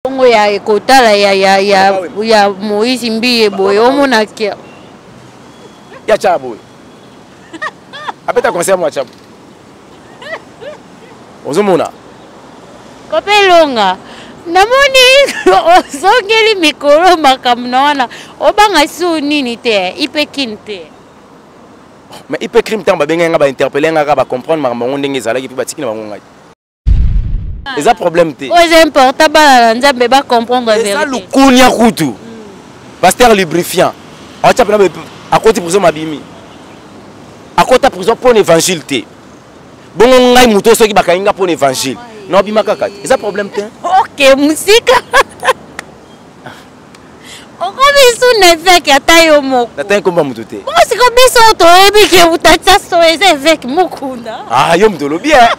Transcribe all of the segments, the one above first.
Ongo ya ekotala ya Moïse Mbiye boye omona kia. Ya chabo. Apeta conseil moi chabo. Ozomona. Kopelonga. Namoni ozongeli mikolo makamna wana obanga su nini te ipekin te. Mais il peut crime tant ba benga ba interpeller nga ba comprendre makambo ndenge ezalaki puis batiki na bango ngai. Eza problème te. C'est important ba nzambe ba comprendre vérité. Eza lukunya kutu. Pasteur lubrifiant. Acha pena à côté prison mabimi. À côté prison pour l'évangile te. Bongo ngai muto soki bakainga pour l'évangile. Non bima kaka. Eza problème te. OK, musique. On biso nevek atayo moko. Natay komba mutu te. Bon c'est comme biso to ebi ke utatsa so ezek mukunda. Ah yo mutolo bien.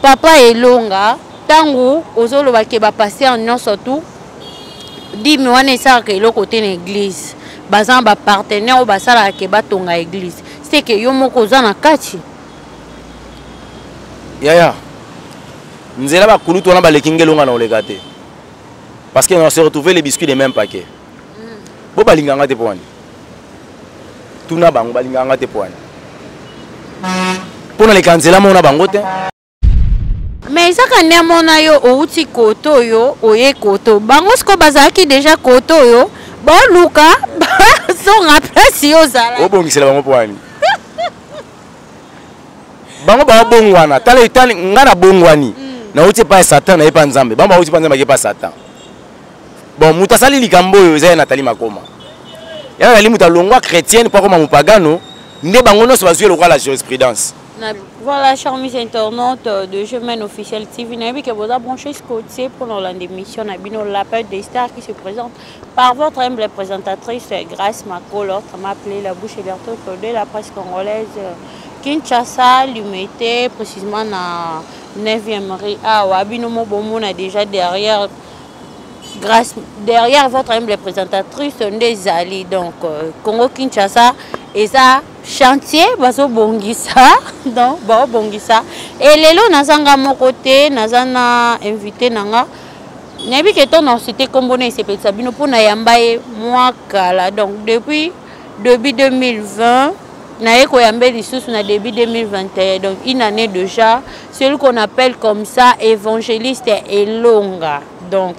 Papa Elonga, tango ozoloba ke ba passer en non surtout. Dimi wana ça ke le côté l'église. Bazan ba partenaire ba sala ke batonga église. C'est que yo moko za na kati. Yaya. Nzela ba kulu to na ba lekingelonga na olegate. Parce qu'on se retrouvé les biscuits des mêmes paquets. Bo balinganga te poani. Tuna bango balinganga te poani. Pona le kanzela mona bango te. Mais ça quand ne mona yo outi koto yo oye koto. Bango sko bazaki déjà koto yo. Bon luka son place yo zala. Obongisela bango poani. Bango ba bongwana, tala itali ngana bongwani. Na uti pa Satan na epa nzambe. Bamba uti pa nzambe ke pa Satan. Bon, mutasali likambo yo eza Nathalie Makoma. Ya na limuta longwa chrétienne pas comme mupagano, nde bango no so bazwe lokwa la jurisprudence. Voilà, chers internautes de Jemaine Officiel TV, n'avez que vous a branché ce côté pour l'émission Nabino l'appel des stars qui se présente par votre humble présentatrice Grace Mako, l'autre m'a appelé la bouche ouverte de la presse congolaise Kinshasa, l'humité précisément na 9e rue. Ah, Wabino Mobomo a déjà derrière. Grâce derrière votre humble présentatrice des Ali donc Congo Kinshasa et ça chantier baso bongisa donc ba bongisa et lelo nazanga mon côté nazana invité nanga nabi que ton cité combone c'est peut Sabino pour na yambaye moi kala donc depuis 2020 na eko yambe lisusu na début 2021 donc une année déjà celui qu'on appelle comme ça évangéliste Elonga donc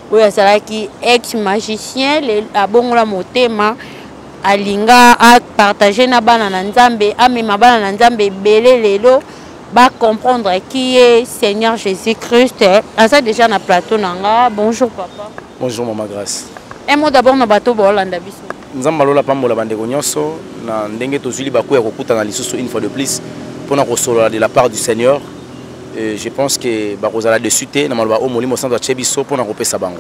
oui c'est qui ex magicien a bon la motema alinga a partager na bana na nzambe amema bana na nzambe belé lelo ba comprendre qui est Seigneur Jésus-Christ à ça déjà na plateau nanga. Bonjour papa. Bonjour maman Grâce. Un mot d'abord na bateau bolanda biso. Nzamba lola pambola bandeko nyonso na ndenge tozuli baku ya kokuta na lisusu une fois de plus pour na kosolola de la part du Seigneur. Et je pense que Barozala de suite na maloba o molimo centre chebiso pour na kopesa bango.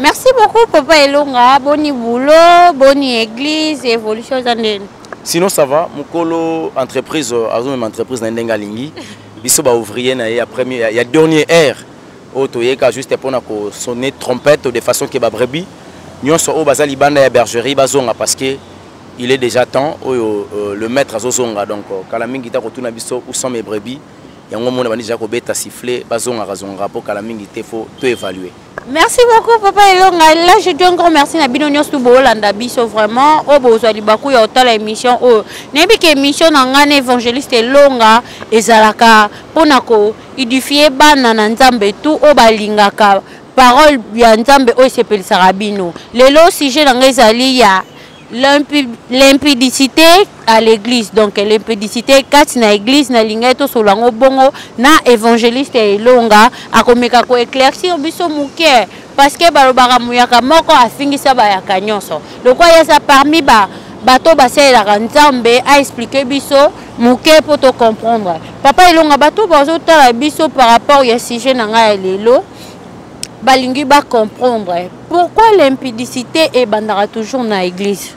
Merci beaucoup papa Elonga, boni boulot, boni église, évolution zandene. Sinon ça va, mukolo entreprise azo même entreprise na ndenga lingi. Biso ba ouvrier na ya premier ya dernier air. Oto yeka juste pour na ko sonner trompette de façon que ba brebis nyonso o bazali banda ya bergerie bazonga parce que il est déjà temps le maître azozonga donc kala mingi ta kotuna biso où sont mes brebis. Yango mona bani jako beta siffler bazonga razonga pour kala mingi te faut tout évaluer. Merci beaucoup papa Elonga. Là je dis encore merci na bino nyonso bolanda biso vraiment o bozali baku ya otala émission o nebi ke émission na ngane évangéliste Elonga ezalaka pona ko édifier bana na nzambe tout o balingaka parole ya nzambe o sepelisaka bino. Lelo sujet na ngezali ya l'impudicité à l'église donc l'impudicité kati na église na lingeto solango bongo na évangéliste Elonga akomeka ko éclaircir biso muke parce que balobaka muyaka moko afingisa bayaka nyonso donc ya ça parmi bato baselaka nzambe a expliquer biso muke pour te comprendre papa Elonga bato bazotala biso par rapport ya sujet na nga lelo balingi ba comprendre pourquoi l'impudicité est bandara toujours na église.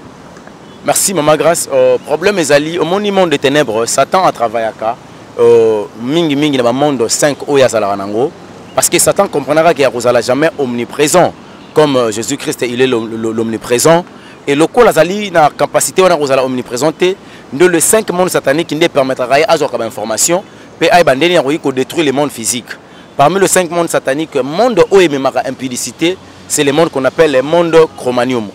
Merci maman Grâce. Problème ezali au monde des ténèbres Satan a travaillé à mingi mingi dans le monde 5 oya salaranango parce que Satan comprendra qu'il n'y jamais omniprésent comme Jésus-Christ il est l'omniprésent et le col azali na capacité on a omniprésenter de le 5 monde satanique qui ne permettra à avoir comme information pe ay bandeni ko détruire le monde physique. Parmi les 5 mondes sataniques, le monde où il y a impudicité, c'est le monde qu'on appelle le monde chromanium.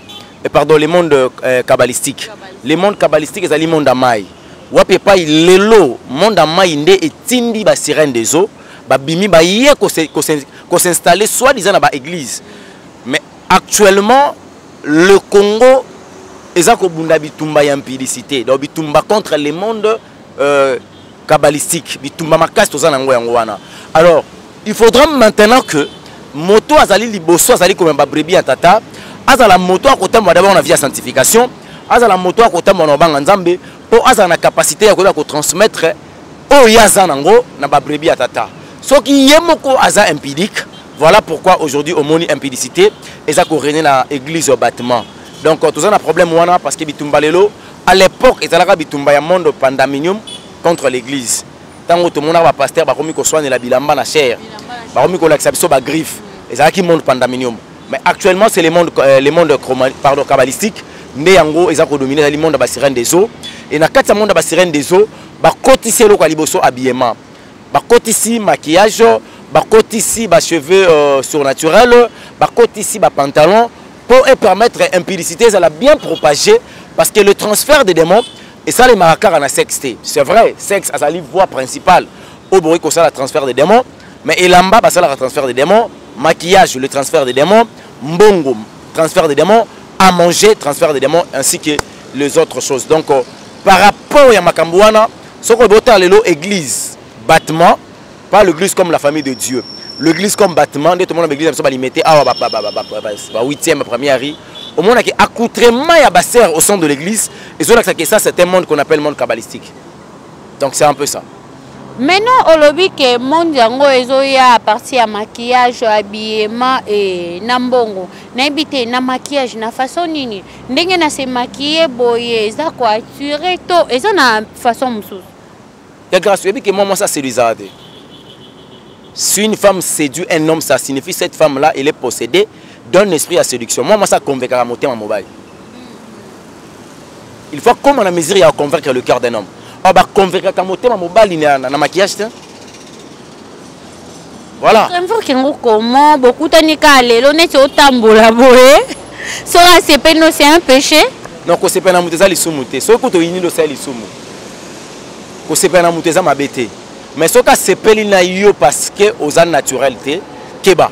Et pardon, le monde kabbalistique. Le monde kabbalistique, c'est le monde amai. Wapi pa lelo monde amai nde etindi ba sirène des eaux, ba bimi ba yé ko s'installer soit disant dans ba église. Mais actuellement le Congo eza ko bunda bitumba ya impudicité. Donc bitumba contre le monde kabbalistique, bitumba makasi toza nango yango wana. Alors, il faudra maintenant que moto azali liboso azali comme ba brebis à tata, azala moto à côté moi d'abord on a via sanctification, azala moto à côté moi on banga nzambe pour azala na capacité à ko transmettre o yaza nango na ba brebis à tata. Ce qui yemoko aza impudique, voilà pourquoi aujourd'hui au moni impudicité eza ko régner na église au bâtiment. Donc tout ça un problème wana parce que bitumba lelo à l'époque ezalaka bitumba ya monde pandaminium contre l'église. Tant que tout le monde a pasteur bakomi ko soigne la bilamba na chair. Bakomi ko l'acception ba griffe. Ezalaki monde pandaminium. Mais actuellement c'est le monde kabbalistique nde yango ezako dominer le monde ba sirène des eaux et na kati ya monde ba sirène des eaux ba kotisi loko liboso habillement. Ba kotisi maquillage, ba kotisi ba cheveux surnaturels, ba kotisi ba pantalon pour permettre impudicité ça l'a bien propagé parce que le transfert des démons et ça les maracars en a sexté. C'est vrai, sexe a sa voie principale au bruit que ça le transfert des démons, mais elamba bah ça le transfert des démons, maquillage le transfert des démons, mbongo transfert des démons, à manger transfert des démons ainsi que les autres choses. Donc par rapport à Makambouana, ce qu'on veut dire l'église église bâtiment, pas l'église comme la famille de Dieu. L'église comme bâtiment, tout le monde l'église ça va limiter à 8e première rue. Au monde qui accoutrement à basser au centre de l'église et ça c'est un monde qu'on appelle le monde kabbalistique. Donc c'est un peu ça. Maintenant au lobby que monde yango ezoya à partir à maquillage, habillement et nambongo. N'habite na maquillage na façon nini. Ndenge na se maquiller boye za ko attirer to et ça na façon mususu. Ya grâce que moi ça c'est l'usade. Si une femme séduit un homme, ça signifie que cette femme-là, elle est possédée d'un esprit à séduction. Moi, ça convainc à monter en mobile. Il faut comme on a mesure à convaincre le cœur d'un homme. On va convaincre à monter en mobile, il y a un maquillage. Voilà. Comment beaucoup de gens au tambola boé. C'est un péché. Non, c'est pas un mouteza lisumuté. C'est que tu es le sel lisumu. C'est pas un mouteza mabete. Mais ce cas c'est pelina yo parce que aux ans naturalité keba.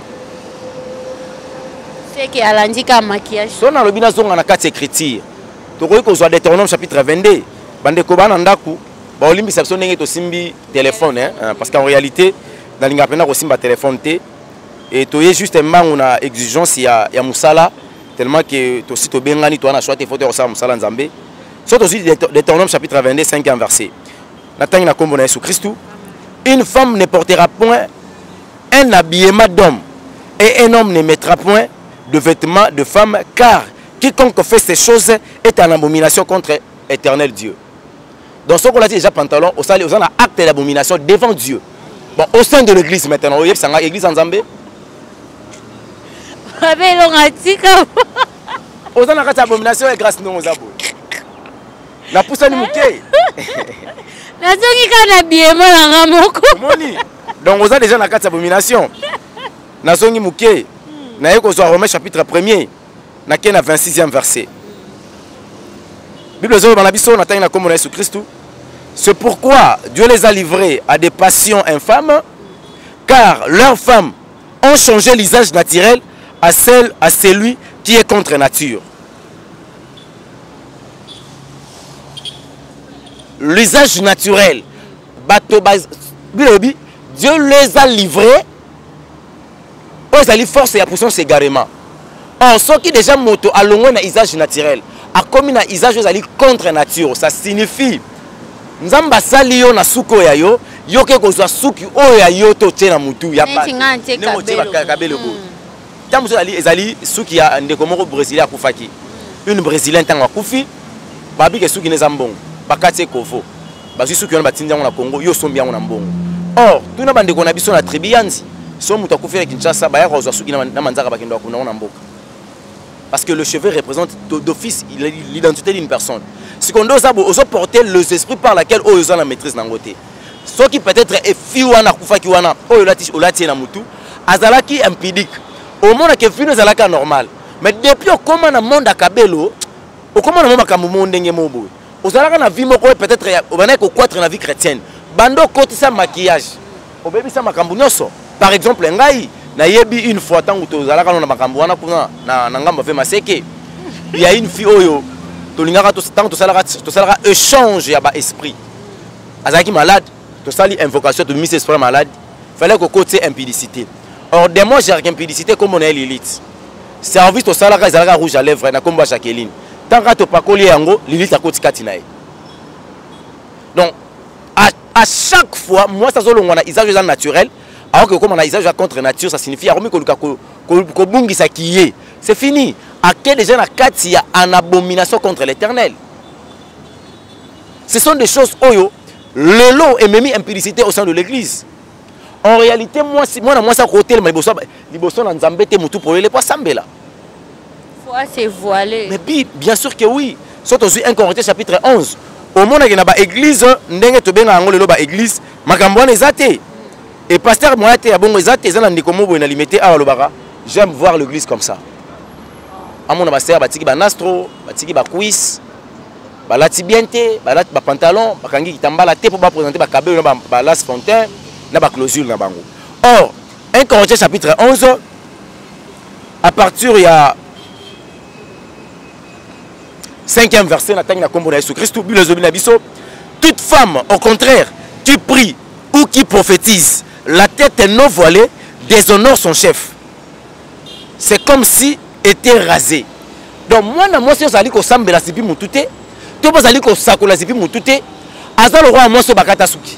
C'est qui a l'indika maquillage. Son alobi na zonga na kati écriture. To koyi ko zo Deutéronome chapitre 22. Bande ko bana ndaku ba olimbi sabso ndenge to simbi téléphone parce qu'en réalité dans linga pena ko simba téléphone té et to yé juste mangu na exigence ya musala tellement que to sito bengani to na choite photo ça musala nzambe. So to Deutéronome chapitre 22 5e verset. Na tangi na kombo na Yesu Christ. Une femme ne portera point un habillement d'homme et un homme ne mettra point de vêtements de femme car quiconque fait ces choses est en abomination contre l'éternel Dieu. Donc ce qu'on a dit déjà pantalon, on a acte d'abomination devant Dieu. Bon, au sein de l'église maintenant, vous savez, l'église en Zambie. On a acte d'abomination et grâce non aux abos. La pousse à nous mouquer. Donc on a déjà la carte d'abomination. Nazongi mouké. Na yeko zo Romains chapitre 1er. Na kena 26e verset. Bible zo banabiso na tanga comme Jésus Christ. C'est pourquoi Dieu les a livrés à des passions infâmes car leurs femmes ont changé l'usage naturel à celui qui est contre nature. L'usage naturel, Dieu les a livrés aux alliés force et à puissance égarément. Or, ceux qui déjà moto à l'ongoué na usage naturel, a commis na usage aux alliés contre nature, ça signifie Nzamba sali yo na suko ya yo, yo ke kozwa suki o ya yo to tena mutu ya ba. Ne motie ba kabelo go. Tamu so ali ezali suki ya ndeko moko brésilien akufaki. Une brésilienne tanga kufi, babi ke suki neza mbongo. Bakati kovo bazwi suki wana batindi yango na Congo yo sombi yango na mbongo. Or tuna bandeko na biso na tribu yanzi so mutu akufela Kinshasa baya kozwa suki na manzaka bakendo akuna na mboka parce que le cheveu représente d'office l'identité d'une personne. Si on doit porter les esprits par laquelle on a la maîtrise nangote. Ce qui peut-être est fiwana kufa kiwana olati na mutu azalaki impudique au monde que fino zalaka normal mais depuis au comment na monde akabelo au comment na mama kamumo ndenge mobo ozalaka na vie moko peut-être obana ko quatre na vie chrétienne bando kotisa maquillage obebisa makambu nyoso par exemple ngai na yebi une fois tangu tozalaka na makambu wana kuna na ngamba fe maseke il y a une fille oyo tolingaka tant to salaka échange ya ba esprit azalaki malade to sali invocation to mis esprit malade fallait que côté impudicité or des mois j'ai impudicité comme on est l'élite service to salaka ezalaka rouge à lèvres na komba Jacqueline tant que to pakoli yango l'élite a côté katina donc à chaque fois moi ça zolo ngona usage naturel alors que comme on a usage contre nature ça signifie aromi ko bungisa kiye c'est fini à quel déjà na katia en abomination contre l'Éternel. Ce sont des choses oyo le lot est mis impudicité au sein de l'église. En réalité moi ça côté le liboso na nzambe te mutu pour les pas sambela. Faut se voiler. Mais bien sûr que oui. Surtout 1 Corinthiens chapitre 11. Au monde que na ba église ndenge to benga ngo lelo ba église makambo wana ezate. Et pasteur moi te ya bongo ezate ezana ndiko mobo na limité a lobaka. J'aime voir l'église comme ça. Amona basser batiki ba nastro, batiki ba quiz, ba lati bienté, ba lati ba pantalon, ba kangi kitambala te pour ba présenter ba kabelo ba las fontaine, na ba closure na bango. Or, 1 Corinthiens chapitre 11 à partir il y a 5e verset na tangi na kombo na Jésus Christ bi les obina biso, toute femme au contraire qui prie ou qui prophétise, la tête est non voilée, déshonore son chef. C'est comme si était rasé. Donc moi si on ko sambela sipi mutute, to bazali ko sakola sipi mutute, azalo roi moi so bakata suki.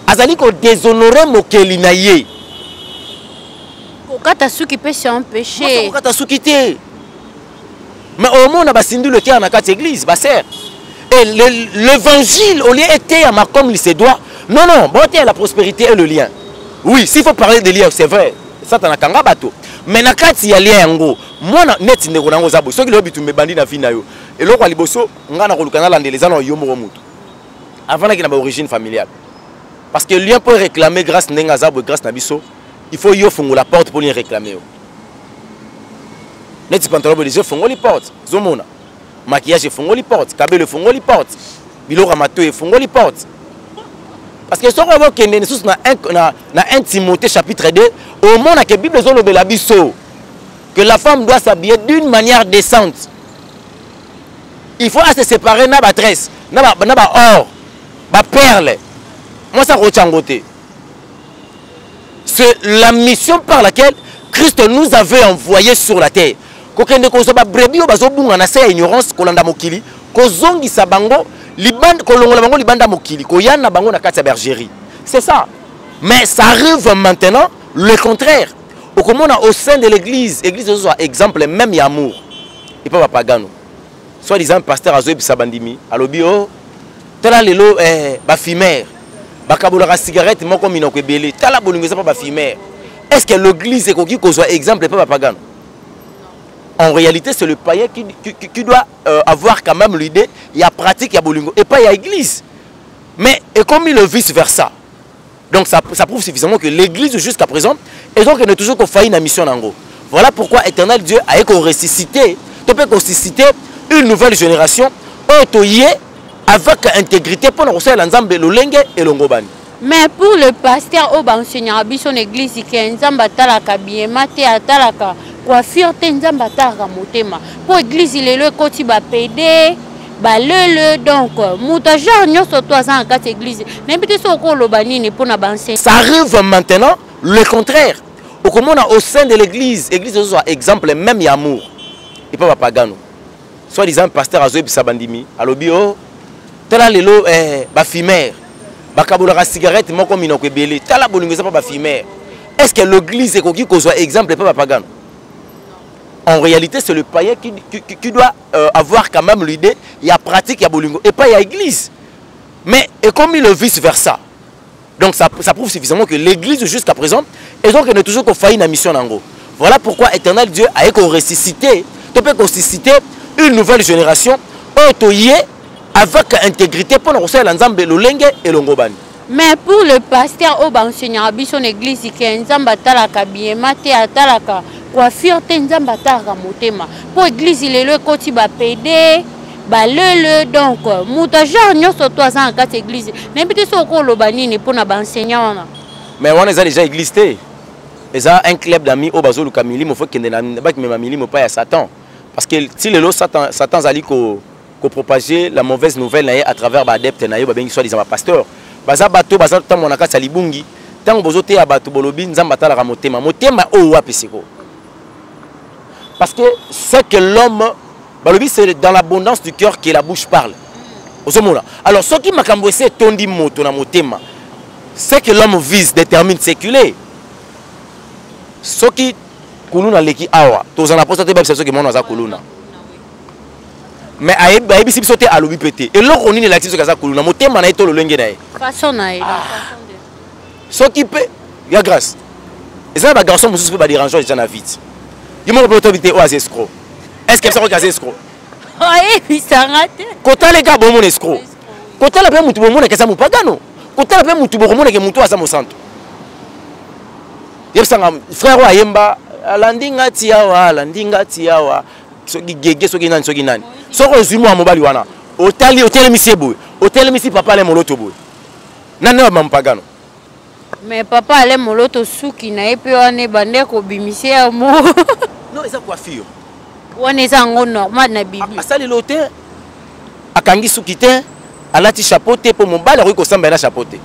Azali ko déshonorer mokeli na ye. Ko kata suki pe c'est un péché. Ko kata suki te. Mais au monde ba sindu le cœur na kati église, ba sert. Et l'évangile au lieu était à ma comme il se doit. Non non, bon la prospérité et le lien. Oui, s'il faut parler de lien, c'est vrai. Ça t'en a kanga bateau. Mais na kati ya lien yango mwana neti ndeko nango zabo soki lobi tumbe bandi na fina yo eloko ya liboso nga na kolukana landeleza na yo moko mutu avant na ba origine familiale parce que lien pour réclamer grâce ndenga zabo grâce na biso il faut yo fungola porte pour lui réclamer yo neti pantalon de jeu fungoli porte zomona maquillage fungoli porte kabelo fungoli porte biloko mato fungoli porte parce que ce qu'on va kende sous na 1 Timothée chapitre 2 au monde que Bible zolo bela biso que la femme doit s'habiller d'une manière décente. Il faut se séparer na ba tresse, na ba or, ba perle. Moi ça rechangote. C'est la mission par laquelle Christ nous avait envoyé sur la terre. Kokende ko so ba brebi o bazo bunga na sa ignorance kolanda mokili, ko zongi sa bango libanda kolongola bango libanda mokili, ko yana bango na kati ya bergerie. C'est ça. Mais ça arrive maintenant le contraire. Au sein de l'église, l'église soit exemple même y amour. Et pas pagano. Soit disant pasteur Azoé Bisabandimi, alobio, tala lelo ba fumeur, ba kabola cigarette moko minoko belé, tala bolingeza pas ba fumeur. Est-ce que l'église est qui soit exemple et pas pagano? En réalité, c'est le païen qui doit avoir quand même l'idée, il y a pratique, il y a bolingo et pas il y a église. Mais et comme il le vice versa. Donc ça prouve suffisamment que l'église jusqu'à présent, et donc elle n'est toujours qu'au failli dans la mission d'Ango. Voilà pourquoi Éternel Dieu a ressuscité, une nouvelle génération, avec intégrité pour nous faire l'ensemble de l'Olenge et l'Ongobani. Mais pour le pasteur au enseignant à son église qui est nzamba talaka biema te atalaka coiffure te nzamba talaka motema. Pour l'église il est le côté ba pédé. Donc, ça arrive maintenant le contraire. Au sein de l'église, l'église soit exemple même y amour. Et pas pagano. Soit disant pasteur Azoé Bisabandimi, alobio, tala lelo ba fumeur, ba kabola cigarette moko minoko belé, tala bolingeza pas ba fumeur. Est-ce que l'église est qui soit exemple et pas pagano? En réalité, c'est le païen qui doit avoir quand même l'idée, il y a pratique, il y a bolingo, et pas il y a église. Mais et comme il le vice versa. Donc ça prouve suffisamment que l'église jusqu'à présent, et donc elle n'est toujours qu'au failli dans la mission d'Ango. Voilà pourquoi Éternel Dieu a ressuscité, une nouvelle génération, avec intégrité pour nous faire l'ensemble de l'Olenge et l'Ongobani. Mais pour le pasteur, au enseignant, son église, qui est en Zambata, Kabiemate, Atalaka, coiffure, Tenzambata, Motema. Pour l'église, il est le côté pédé, le donc, Moutajar, nous sommes tous en quatre églises. N'importe ce qu'on le banni pour l'enseignant. Mais on est déjà existé. Il y a un club d'amis au Bazo Lukamili, il faut qu'il y ait un pas à Satan. Parce que si le Satan a dit qu'on propager la mauvaise nouvelle à travers les adeptes, soit disant pasteur. Baza bato baza tant mon akasa libungi tant bozote ya bato bolobi nzambata la motema motema o wa pesiko. Parce que c'est que l'homme balobi c'est dans l'abondance du cœur que la bouche parle. Osomona. Alors ce qui makambo c'est tondi moto na motema. C'est que l'homme vise détermine séculer. Ce qui kuluna leki awa tozana posta te ba c'est ce que mon aza kuluna. Mais ayebi si biso te alobi pété et loko nini la tiso kaza kuluna motema na eto lolenge na ye façon na ye so qui peut ya grâce et ça ba garçon mususu ba déranger déjà na vite yimo ko autorité o escroc est-ce que ça ko kaza escroc ouais bisangate kota le ka bomo escroc kota la pe mutu bomo na kesa mupagano kota la pe mutu bomo na ke mutu asa mo santo yebsanga frère wa yemba alandinga tiawa soki gege soki nani soko zimo a mobali wana hôtel misi boy hôtel misi papa le moloto boy nani wa mampagano mais papa ale moloto suki na epe wane bande ko bimisi ya mo non eza coiffure wane eza ngo normal na bibi asali lote akangi suki te alati chapeau te po mobali ko samba na chapeau te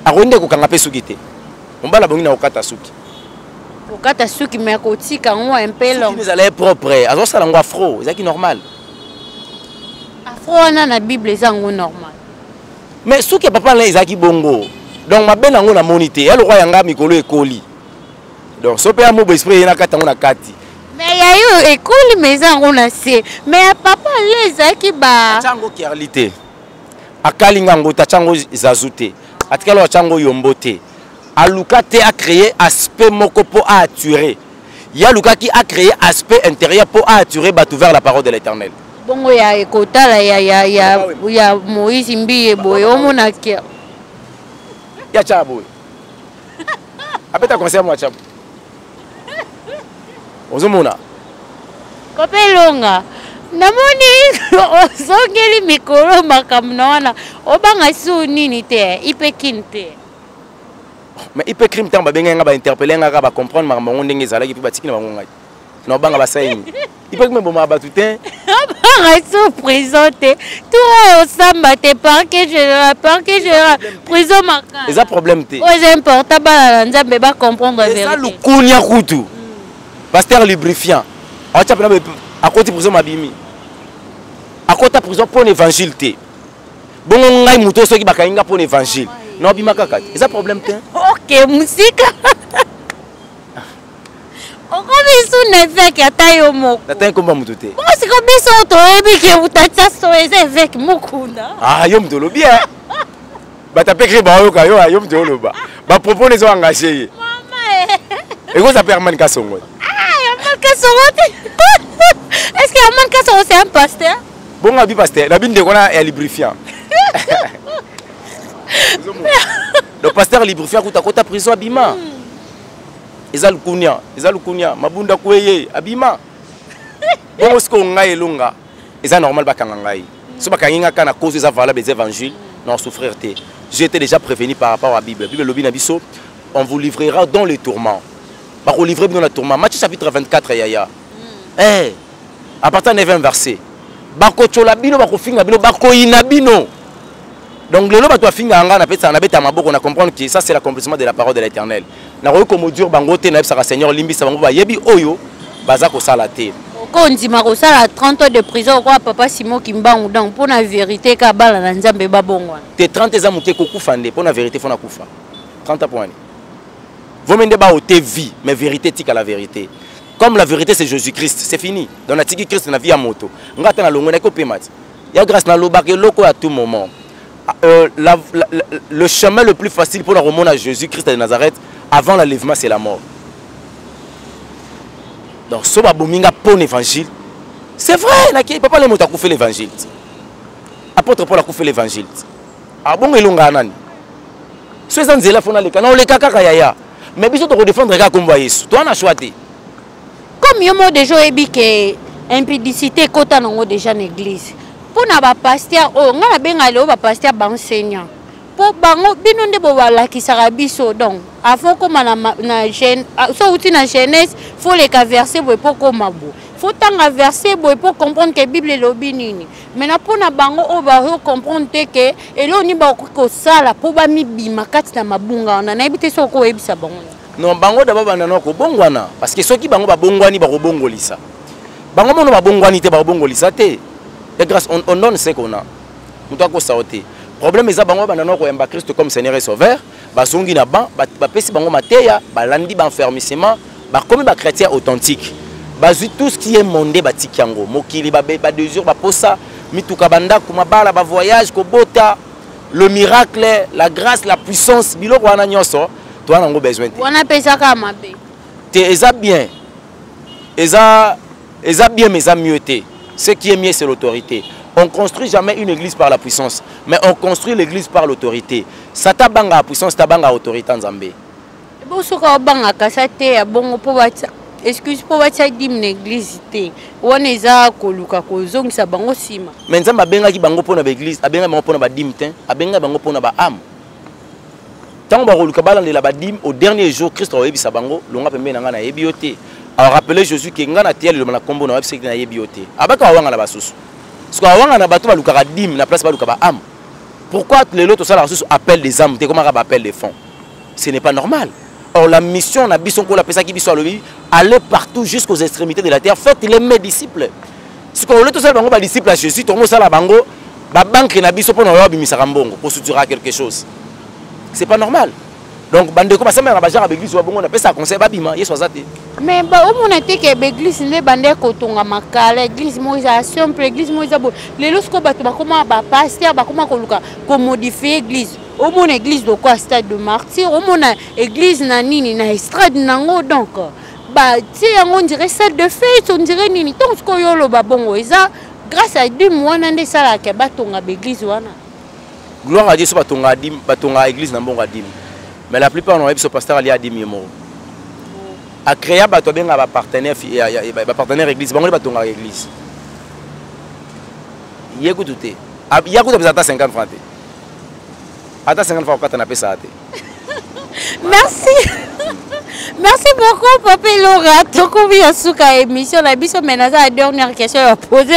akonde ko kanga pe suki te mobali bongi na okata suki okata suki mais ko tika ngo un peu long suki ezala propre azo sala ngo afro ezaki normal afro na bible eza ngo normal mais suki papa la ezaki bongo donc mabe nango na monité elle roi yanga mikolo ekoli donc so pe amobo esprit na kata ngo na kati mais ya yo ekoli mais eza ngo na se mais papa le ezaki ba chango kiarlité akalinga ngo ta chango zazute atikalo chango yombote Aluka a créé aspect moko pour attirer. Yaluka qui a créé aspect intérieur pour attirer battu vers la parole de l'Éternel. Bongo ya ekotala ya Moïse mbiye boye omona kia. Ya chabo. Apeta conseil moi chabo. Ozomona. Kopelonga. Namoni ozongeli mikolo makamna wana obanga su nini te ipekinte. Mais il peut crime tant ba benga ba interpeller nga ba comprendre ma mongo ndenge ezala ki pe batiki na bango ngai no banga ba saini il peut même boma ba tutin ba so présenter tout au samba te parquet général prison makana les problème te c'est important ba nzambe ba comprendre la vérité ça lukunya kutu pasteur lubrifiant acha pena à côté prison mabimi à côté prison pour l'évangile te bongo ngai muto soki bakainga pour l'évangile non bima kaka eza problème te ok musika okobisu nevek atayo moko natai komba mutu te bosi kobisu toyebi ke utacha so eza avec mukunda yo mtolo bien batapekri bayoka yo mtolo ba propose zo engagé mama eko ça permanent kasongo Yaman Kasongo est-ce que Yaman Kasongo c'est un pasteur bon abi pasteur la binde kona est lubrifiant. Le pasteur lubrifiant kota prison abima. Ezal kunya mabunda kweye abima. Bon ce qu'on ngai longa. Eza normal bakanga ngai. So bakanginga kana cause eza valable des évangiles non souffrir té. J'étais déjà prévenu par rapport à la Bible. Bible lobi na biso on vous livrera dans les tourments. Ba ko livrer dans le tourment. Matthieu chapitre 24 yaya. À partir de 9e verset. Bako chola bino bako finga bino bako ina bino. Donc le loba to finga anga na pesa na beta maboko na comprendre que ça c'est l'accomplissement de la parole de l'Éternel. Na royo comme dur bangote na pesa Seigneur limbi sa bango ba yebi oyo baza ko sala te. Ko ndima ko sala 30 ans de prison kwa papa Simon Kimbangu donc pour la vérité ka bala na nzambe ba bongwa. Te 30 ans muke ko kufande pour la vérité fona kufa. 30 points. Vous mende ba ote vie mais vérité tika la vérité. Comme la vérité c'est Jésus-Christ, c'est fini. Dans la tiki Christ na vie à moto. Ngata na longo na ko pemati. Ya grâce na lobake loko à tout moment. Le chemin le plus facile pour la remonter à Jésus-Christ de Nazareth avant l'enlèvement c'est la mort. Donc ce babominga pour l'évangile, c'est vrai, il papa les mots à couper l'évangile. Apôtre Paul a coupé l'évangile. Ah bon il longa nani. so eza nzela fona leka na oleka kaka yaya mais biso tokodéfendre kaka kombo ya yesu towana choix te comme yo mo déjà oyebi ke impudicité ekota nango déjà na église mpona bapaster oyo ngai nabenga lelo bapaster baenseignant mpo bango bino nde bobalakisaka biso donc avant koma na so outi na jeunesse fo leka verset boye mpo koma boye faut tanga verset boye pour comprendre que Bible elobi nini maintenant mpona bango oyo bayo comprendre te ke elo ni bakoki kosala mpo bamibima kati na mabunga wana nayebi te soki oyebisa bango non bango d'abord bandana kobongwana parce que soki bango babongwani bakobongolisa bango mono babongwani te bakobongolisa te et grâce on donne ce qu'on a moto akosao te problème eza bango bandana koyamba Christ comme Seigneur et Sauveur basongi na ban bapesi bango mateya balandi baenfermissement bakomi bachrétien authentique bazwi tout ce qui est mondé batiki yango mokili badesure baposa mituka bandako mabala bavoyage kobota le miracle la grâce la puissance biloko wana nyonso toana yango besoin te wana pesaka mabe te eza bien mais eza mieux te ce qui est mieux c'est l'autorité. On construit jamais une église par la puissance, mais on construit l'église par l'autorité. Ça t'a banga la puissance, t'a banga l'autorité en Zambie. Bon, ce qu'on banga kasate, bon, pour excuse pour watcha dim l'église té. On est à koluka kozong sa bango sima. Mais nzamba benga ki bango pona ba église, abenga bango pona ba dim ten, abenga bango pona ba âme. Tant ba koluka balande la ba dim au dernier jour Christ a yebi sa bango, longa pembe na ngana yebi yote. Alors rappelez Jésus que ngana tiel le na kombo na website na yebi yote. Abaka wanga na basusu. Parce que wanga na bato ba lukaka dim na place ba lukaka âme. Pourquoi les autres ça la ressource appelle des âmes, comment on appelle des fonds? Ce n'est pas normal. Or la mission na bison ko la pesa ki biso alobi, aller partout jusqu'aux extrémités de la terre, faites les mes disciples. Ce qu'on veut tout ça bango ba disciples à Jésus, to mo sala bango ba banque na biso pona wa bimisa mbongo pour soutenir quelque chose. C'est pas normal. Donc bande ko ba sama na ba jara l'église wa bongo na pesa conseil ba bima yeso azate. Mais ba o mona te ke l'église ne bande ko tonga makala église moïsa simple église moïsa bo lelo sko bato ba koma ba pasteur ba koma ko luka ko modifier église. Au mon église de quoi stade de martyr, au mon église na nini na estrade nango donc bah tiens on dirait salle de fête on dirait nini donc ce qu'on yolo ba bongo eza grâce à Dieu moi nande sala ke batonga l'église wana gloire à Dieu so batonga dim batonga église na bongo dim mais la plupart on so pasteur ali adim yemo a créer bato benga ba partenaire ba partenaire église bango batonga église yekutute yakuta bezata 50 francs. Attends 50 fois quand on a fait ça. Merci. Merci beaucoup, Papa Laura. Donc, on vient à l'émission. La mission, maintenant, la dernière question à poser.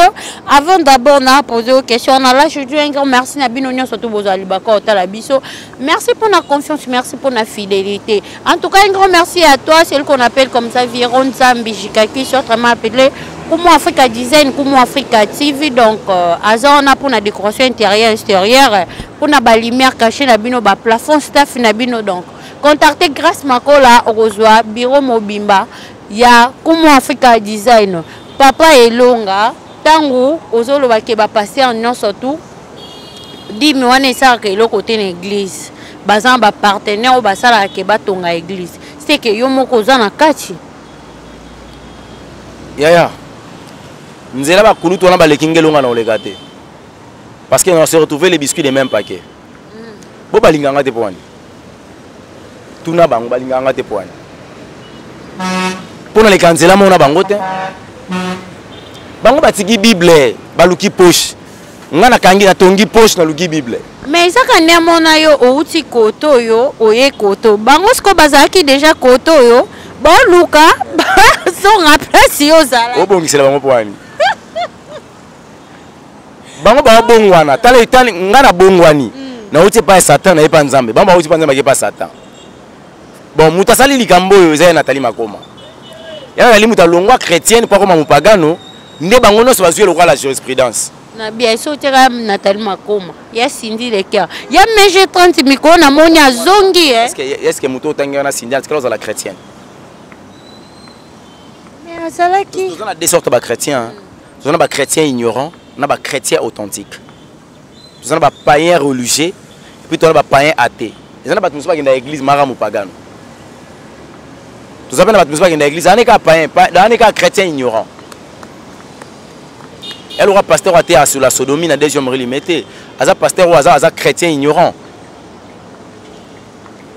Avant d'abord, on a posé une question. On a là, je dis un grand merci. Surtout, vous allez la mission. Merci pour la confiance. Merci pour la fidélité. En tout cas, un grand merci à toi. C'est ce qu'on appelle comme ça, Viron Zambi Jikaki, autrement appelé Kumu Africa Design, Kumu Africa TV. Donc, on a pour la décoration intérieure et extérieure. Pour la lumière cachée, la bino, ba plafond staff, na bino donc. Contactez grâce Makola Roswa, Bureau Mobimba, ya Kumu Africa Design. Papa Elonga, tango ozolo ba ke ba passer en non surtout. Di mi wana ça que le côté l'église. Bazan ba partenaire ou ba sala ke ba tonga église. C'est que yo moko za na kati. Yaya. Nzela ba kulu tona ba lekingelonga na olegate. Parce qu'on se retrouvé les biscuits des mêmes paquets. Bo balinganga te poani. Tuna bango balinganga te poani. Pona les kanzela mona bango te. Bango batiki Bible, baluki poche. Ngana kangi na tongi poche na luki Bible. Mais ça quand ne mona yo outi koto yo, oye koto. Bango sko bazaki déjà koto yo. Bon luka, son rappel si yo zala. Obongisela bango poani. Bango ba bongwana tala itali ngana bongwani na uti pa Satan na epa nzambe bamba uti pa nzambe ke pa Satan bon mutasali likambo yo za Nathalie Makoma ya na limuta longwa chrétienne kwa koma mupagano nde bango no so bazwe lokwa la jurisprudence na bien so tera Nathalie Makoma ya sindi le cœur ya meje 30 miko na monya zongi est-ce que muto tanga na sindi parce que la chrétienne mais ça qui on a des sortes de chrétiens on a des chrétiens ignorants. On a des chrétiens authentiques. On a des païens religieux. Puis on a des païens athées. On a des gens qui sont dans l'église Maram ou Pagano. Tout ça, on a des gens qui sont dans l'église. On a des païens, on a des chrétiens ignorants. Elle aura pasteur athée sur la sodomie, dans des hommes limités. Il y a pasteur ou chrétien ignorant.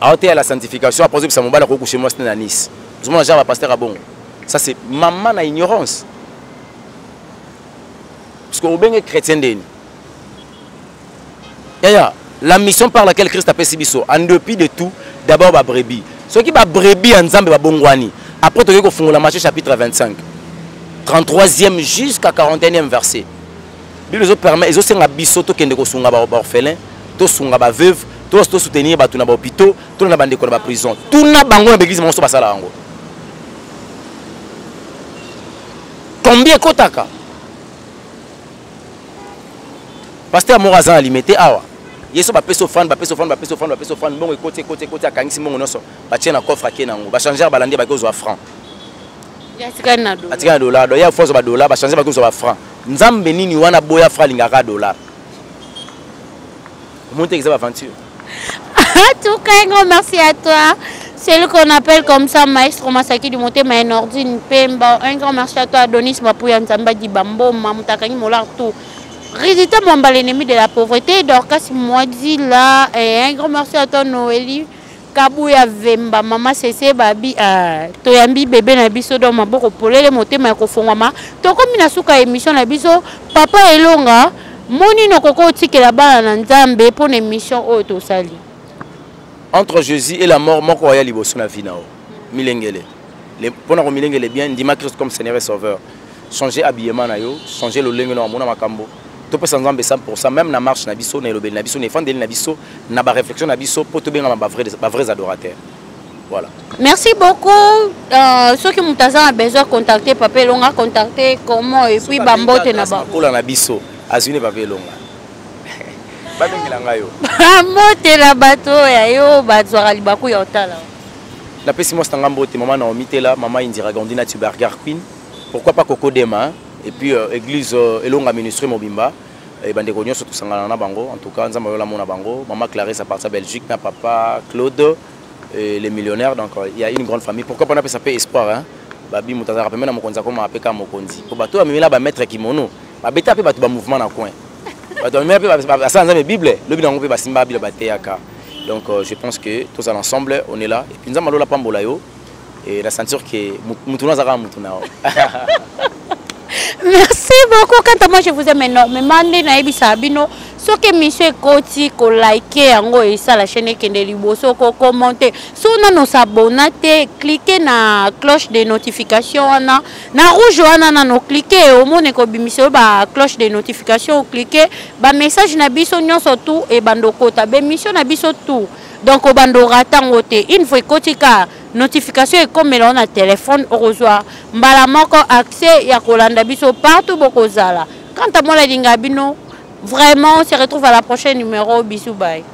à la sanctification, après ça mobile à coucher moi c'était à Nice. Tout le monde a pasteur à bon. Ça c'est maman na ignorance. Parce que au bien chrétien d'eni. La mission par laquelle Christ a fait Sibiso, en dépit de tout, d'abord la brebis. Ce qui va brebis en Zambé va bongwani. Après tu as la Matthieu chapitre 25, 33e jusqu'à 41e verset. Bible permet, ils ont un bisoto qui est de orphelin, to sunga ba veuve, to soutenir ba tuna ba hôpitaux, to na bande ko ba prison. Tout na bango na église monso basala ngo. Combien kotaka? Pasteur Morazan alimité awa. Yeso ba peso fan bon côté akangisi mongo noso. Ba tiena coffre akena ngo. Ba changer balandi ba kozo franc. Atika dollar, do ya force ba dollar, ba changer ba kozo ba franc. Nzambe nini wana boya franc lingaka dollar. Monter que ça va aventure. En tout cas, un grand merci à toi. C'est le qu'on appelle comme ça Maestro Masaki du Monté Maenordine Pemba. Un grand merci à toi Adonis Mapouya Nzamba di Bambo Mamutakani Molar tout. Résultat mon l'ennemi de la pauvreté Dorcas Moadi là et un grand merci à toi Noélie Kabouya Vemba Mama Cessé Babi Toyambi bébé na biso do maboko polele motema ko fongama. To comme na suka émission na biso Papa Elonga Moni no koko tike la bala na Nzambe pour une mission auto sali. Entre Jésus et la mort, mon croyant liboso na vie nao. Milengele. Les pour na milengele bien, dima Christ comme Seigneur et Sauveur. Changer habillement na yo, changer le lengue na mona makambo. To pe Nzambe 100% même na marche na biso na elobeli na biso na fandeli na biso na ba réflexion na biso pour to benga ba vrais adorateurs. Voilà. Merci beaucoup. Ceux qui m'ont besoin de contacter Papa Elonga, contacter comment et puis Bambote na ba. Pour la biso. Azune Papa Elonga. Ba bengela ngayo. Bambote la bato ya yo bazwara libaku ya otala. La pesi mo stanga mbote maman na omitela, maman Indira Gandina Tubergar Queen. Pourquoi pas Coco Dema et puis église Elonga ministre Mobimba et bande ko nyonso to sangana na bango. En tout cas nzamba yo la mona bango, maman Clarisse à partir de Belgique, na papa Claude et les millionnaires, donc il y a une grande famille. Pourquoi pas on appelle ça espoir hein? Babi mutazara pemena na mokonza ko ma apeka mokonzi. Ko bato amemela ba maître kimono. Ba beta pe bato ba mouvement na coin. Bato amemela pe ba ça nzambe Bible, le bi na ngompe ba simba Bible ba teaka. Donc je pense que tous ensemble on est là et puis nzamba lola pambola yo et la sentir que mutuna zaka mutuna. Merci beaucoup. Quant à moi, je vous aime énormément. Ce que monsieur Koti, ko liker et ça la chaîne qui est liboso, ko commenter. Si on a s'abonner, cliquez na cloche de notification na rouge na no cliquez au moins ko bimisio ba cloche de notification cliquez ba message na biso nyonso tout et bandoko ta be mission na biso tout. Donc au bando ratango te une fois kotika notification et comme on a téléphone au reçoit mbala moko accès ya kolanda biso partout bokozala. Quant à moi la lingabino vraiment on se retrouve à la prochaine numéro bisous bye.